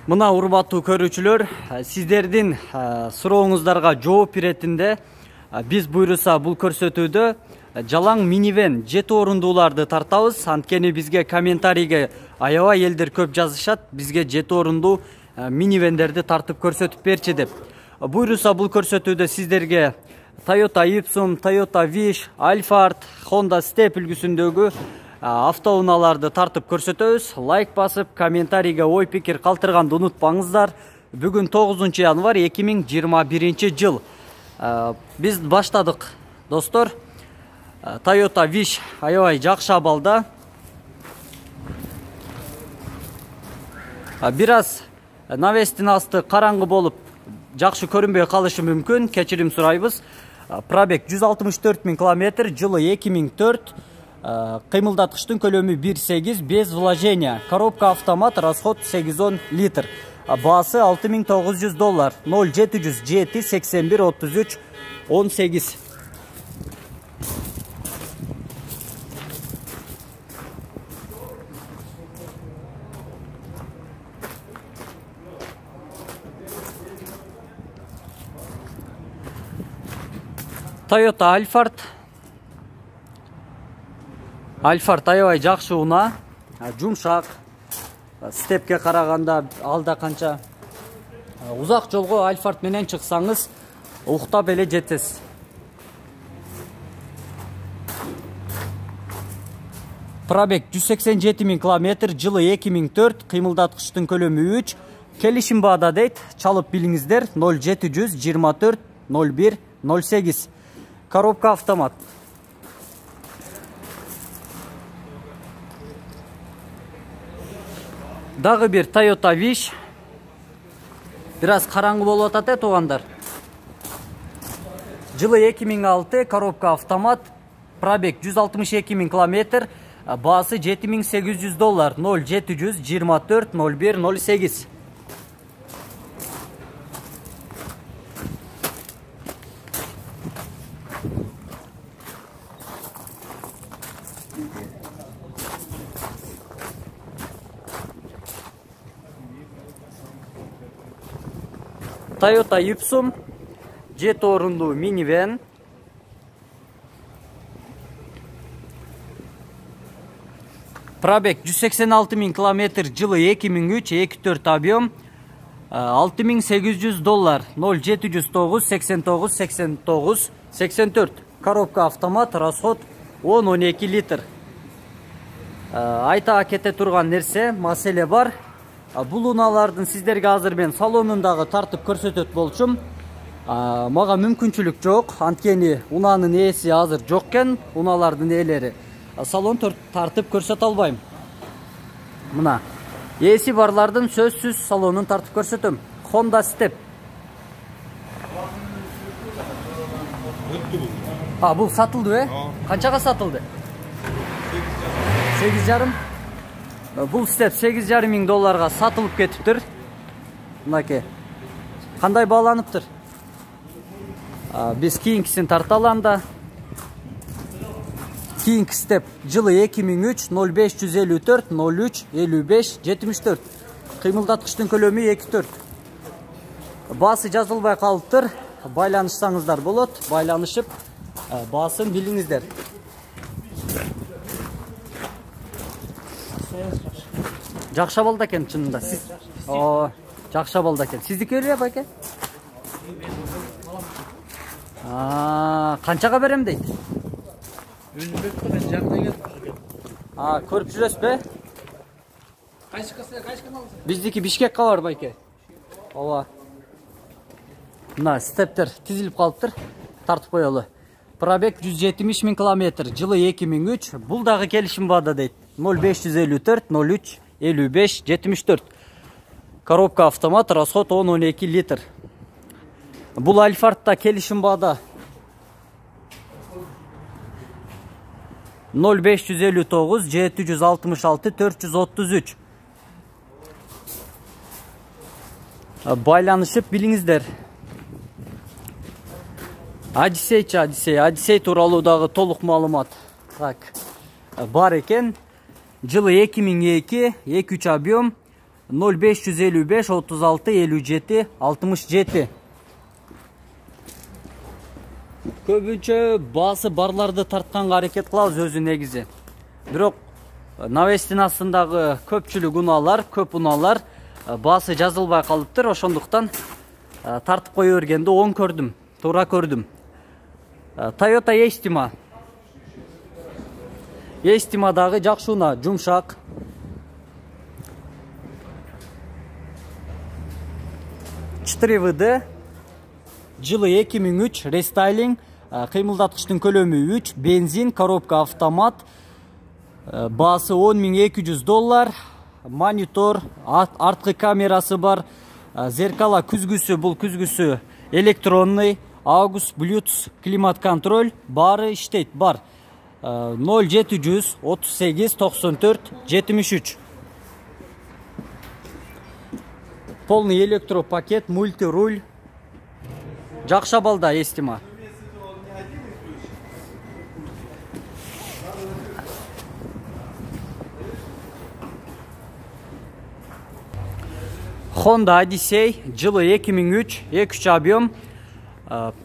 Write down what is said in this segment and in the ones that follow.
Мына урматтуу көрүүчүлөр, сиздердин сурооңуздарга жооп беретинде биз буйруса бул көрсөтүүдө жалаң минивэн 7 орундууларды тартабыз. Анткени бизге комментарийге аябай элдер көп жазышат, бизге 7 орундуу минивэндерди тартып көрсөтүп берчи деп. Буйруса бул көрсөтүүдө сиздерге Toyota Ipsum, Toyota Wish, Alphard, Honda Step үлгүсүндөгү автоунааларды тартып көрсөтөбүз. Лайк басып, комментарийге ой пикир калтырганды унутпаңыздар. Бүгүн 9 январь 2021 жыл. Биз баштадык, достор. Toyota Wish аябай жакшы абалда. Бир аз навестин асты караңгы болуп, жакшы көрүнбөй калышы мүмкүн. Кечирим сурайбыз. Пробег 164 000 км, жылы 2004. Кыймылдаткычтын көлөмү 1.8, без вложения. Коробка автомат, расход 8-10 литр. Баасы $6,900. 0707 81 33 18. Toyota Alphard аябай жакшы уна, жумшак, степке караганда алда канча узак жолго Alphard менен чыксаңыз уктап эле жетесиз. Пробег 187 000 км, жылы 2004, кыймылдаткычтын көлөмү 3. Келишим баада дейт, чалып билиңиздер. 0724 01 08. Коробка автомат. Дагы бир Toyota Wish. Бир аз караңгы болуп атат туугандар. Жылы 2006, коробка автомат, пробег 162 000 км, баасы $7,800. 0724 01 08. Toyota Ipsum 7 орундуу минивэн. Пробег 186 000 км, жылы 2003, 2.4 объем, $6,800. 0709 89 89 84. Коробка автомат, расход 10-12 литр. Айта кете турган нерсе, маселе бар. Бул унаалардын сиздерге азыр мен салонундагы тартып көрсөтөт болчум. Мага мүмкүнчүлүк жок, анткени унаанын ээси азыр жок экен, унаалардын ээлери. Салон тартып көрсөтө албайм. Мына ээси барлардын сөзсүз салонун тартып көрсөтөм. Honda Step. Бул сатылды, Канчага сатылды? $8,5. Бул Step $8,500 сатылып кетиптир. Мынаке. Кандай бааланыптыр? Биз кийинкисин тарталанда. Кийинки Step жылы 2003, 0554 03 55 74. Кыймылдаткычтын көлөмү 2.4. Баасы жазылбай калыптыр. Байланышсаңыздар болот. Байланышып, баасын билиңиздер. Жакшы абалда экен чынында. Сиз жакшы абалда экен. Сиздики эле байке? Канчага берем дейт? Көрүп жүрөсүз бе? Биздики Бишкекке бар байке. Ооба. Мына стептер тизилип калыптыр. Тартып коелу. Пробег 170 000 км, жылы 2003. Бул дагы келишим баада дейт. 0554 03 55 74. Коробка автомат, расход 10-12 литр. Бул Alphard'да келишим баада 0559 766 433. Байланышып билиңиздер. Одиссей тууралуу дагы толук маалымат бар экен. Жылы 2002, 2.3 объем, 0555 36 57 67. Көбүнчө баасы барларды тартканга аракет кылабыз өзү негизи. Бирок навестин астындагы көпчүлүк унаалар, көп унаалар баасы жазылбай калыптыр. Ошондуктан тартып кое бергенди оң көрдүм, туура көрдүм. Toyota Estima. Estima'dагы жакшы уна, жумшак. VD, жылы 2003, рестайлинг, кыймылдаткычтын көлөмү 3, бензин, коробка автомат, баасы $10.200, монитор, арткы камерасы бар, зеркала күзгүсү, бул күзгүсү электронный, AUX, Bluetooth, климат контроль, бары иштейт, бар. 0700 38 94 73. Полный электропакет, мультируль. Жакшы абалда Estima. Honda Odyssey, жылы 2003, 2.3 объем,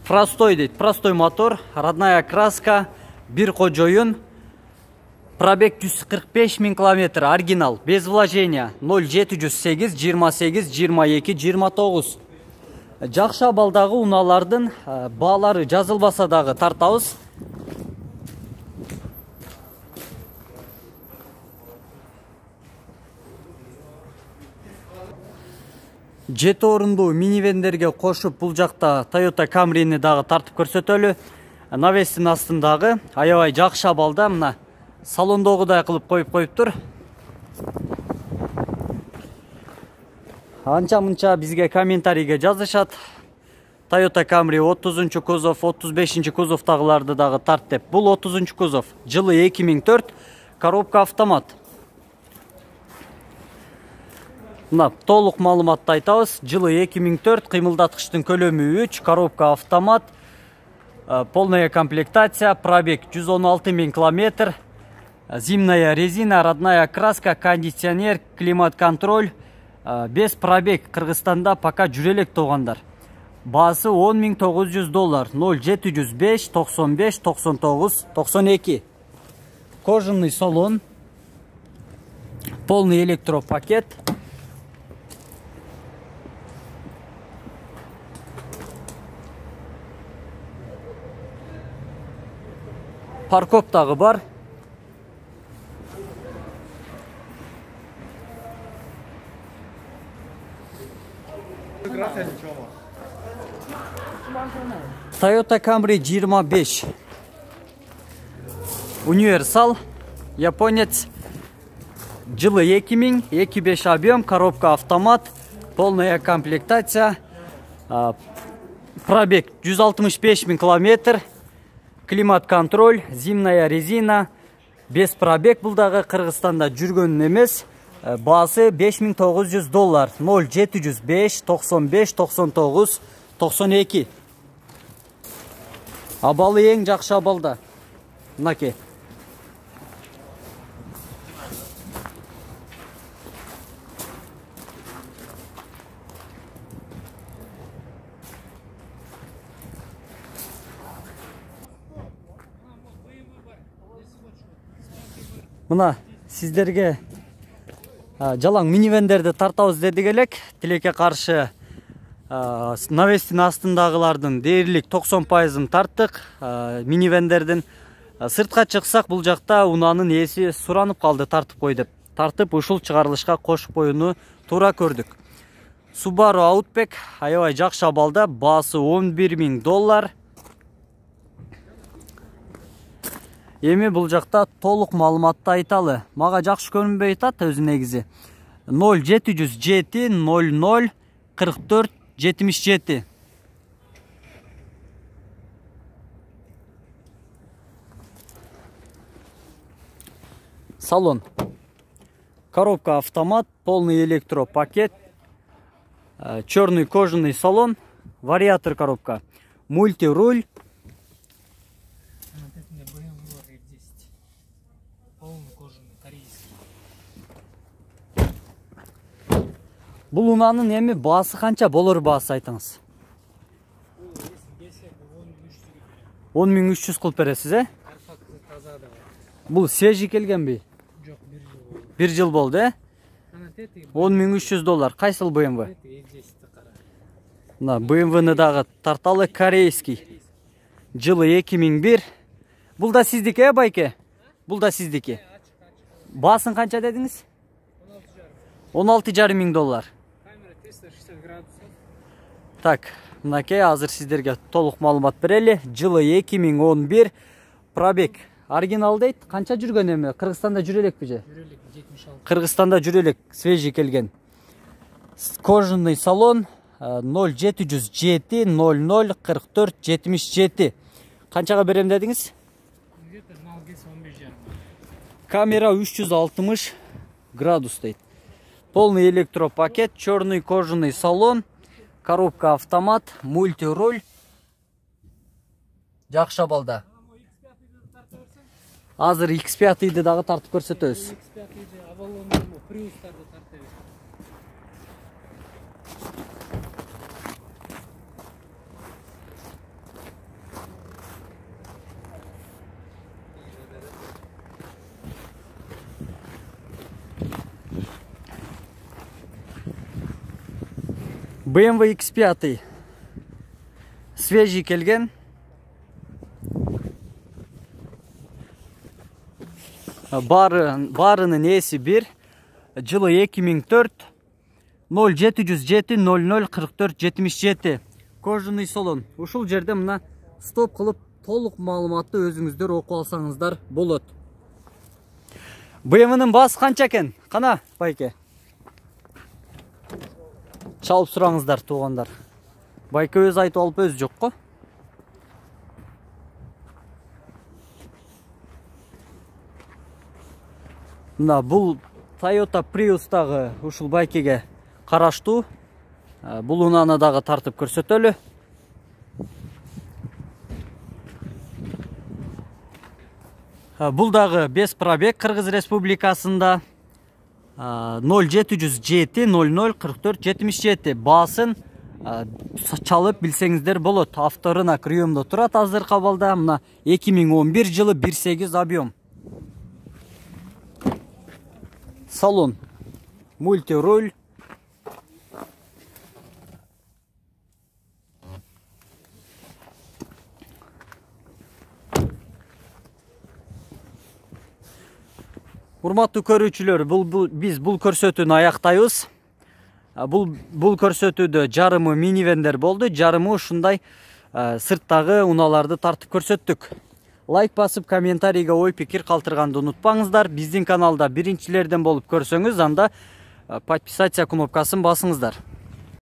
простой дейт, простой мотор, родная краска, бир кожоюн, пробег 145 000 км, оригинал, без вложения, 0708 28 22 29. Жакшы абалдагы унаалардын баалары жазылбаса дагы тартабыз. Жети орундуу минивендерге кошуп бул жакта Toyota Camry'ни дагы тартып көрсөтөлү. Навестин астындагы аябай жакшы абалда, мына салондогудай кылып коюп коюптур. Анча мынча бизге комментарийге жазышат. Toyota Camry 30 кузов, 35 кузовтагыларды дагы тарт деп. Бул 30 кузов, жылы 2004, коробка автомат. Мына толук маалыматты айтабыз. Жылы 2004, кыймылдаткычтын көлөмү 3, коробка автомат, полная комплектация, пробег 116 000 км, зимняя резина, родная краска, кондиционер, климат контроль, без пробег. Кыргызстанда пока жүрө элек толгондар. Баасы $10.900, 0705 95 99 92. Кожаный салон, полный электропакет. Парковкадагы бар. Toyota Camry 25. Универсал, японец. Жылы 2000, 2.5 объем, коробка автомат, полная комплектация, пробег 165 000 км, климат контроль, зимняя резина, без пробег. Бул дагы Кыргызстанда жүргөн эмес. Баасы $5.900, 0705 95 99 92. Абалы эң жакшы абалда. Мынакей. Мына сиздерге жалаң минивендерди тартабыз дедик элек. Тилекке каршы навестин астындагылардын дээрлик 90%-ын тарттык. Минивендердин сыртка чыксак, бул жакта унаанын ээси суранып калды, тартып кой деп. Тартып ушул чыгарылышка кошуп коюуну туура көрдүк. Subaru Outback аябай жакшы абалда, баасы $11.000. Эми бул жакта толук маалыматты айталы. Мага жакшы көрүнбөй атат өзү негизи. 0707 00 44 77. Салон. Коробка автомат, полный электропакет. Черный кожаный салон. Вариатор коробка. Мультируль. Бул унаанын эми баасы канча болор, баасы айтыңыз? 10.300 кылып бересиз, э? Бул свежий келгенби? Жок, 1 жыл болду. 1 жыл болду, э? 10.300 доллар. Кайсыл BMW? Мына BMW-ны дагы тарталы, корейский. Жылы 2001. Бул да сиздики, э, байке? Бул да сиздики. Баасын канча дедиңиз? 16,5 миң доллар. Камера 360 градус. Так, мынакей азыр сиздерге толук маалымат берели. Жылы 2011. Пробег оригинал дейт. Канча жүргөн эми? Кыргызстанда жүрө элекпи же? Жүрө элек 76. Кыргызстанда жүрө элек, свежий келген. Кожаный салон 0707 00 44 77. Канчага берем дедиңиз? Где-то налгес 15,5. Камера 360 градус дейт. Полный электропакет, черный кожаный салон, коробка автомат, мультируль. Жакшы абалда. Азыр X5-ды дагы тартып көрсөтөбүз. X5-ды Avalon'ды, Prius'тарды тарта бер. BMW X5 свежий келген. Барынын эси 1. Жылы 2004. 0707 00 44 77. Кожаный салон. Ушул жерде мына стоп кылып толук маалыматты өзүңүздөр окуп алсаңыздар болот. BMW-нын баасы канча экен? Кана, байке. Чалып сураңыздар, туугандар. Байке өзү айтып алып өзү жок го. Мына бул Toyota Prius'тагы ушул байкеге караштуу. Бул унааны дагы тартып көрсөтөлү. Бул дагы без пробег, Кыргыз Республикасында 0707 00 44 77. Баасын чалып билсеңиздер болот. Авторынок рүйөмдө турат азыркы абалда. Мына 2011 жылы 1.8 объем. Салон, мультируль. Урматтуу көрүүчүлөр, биз бул көрсөтүүнү аяктайбыз. Бул көрсөтүүдө жарымы минивендер болду, жарымы ушундай сырттагы унааларды тартып көрсөттүк. Лайк басып, комментарийге ой пикир калтырганды унутпаңыздар. Биздин каналда биринчилерден болуп көрсөңүз, анда подписаться кнопкасын басыңыздар.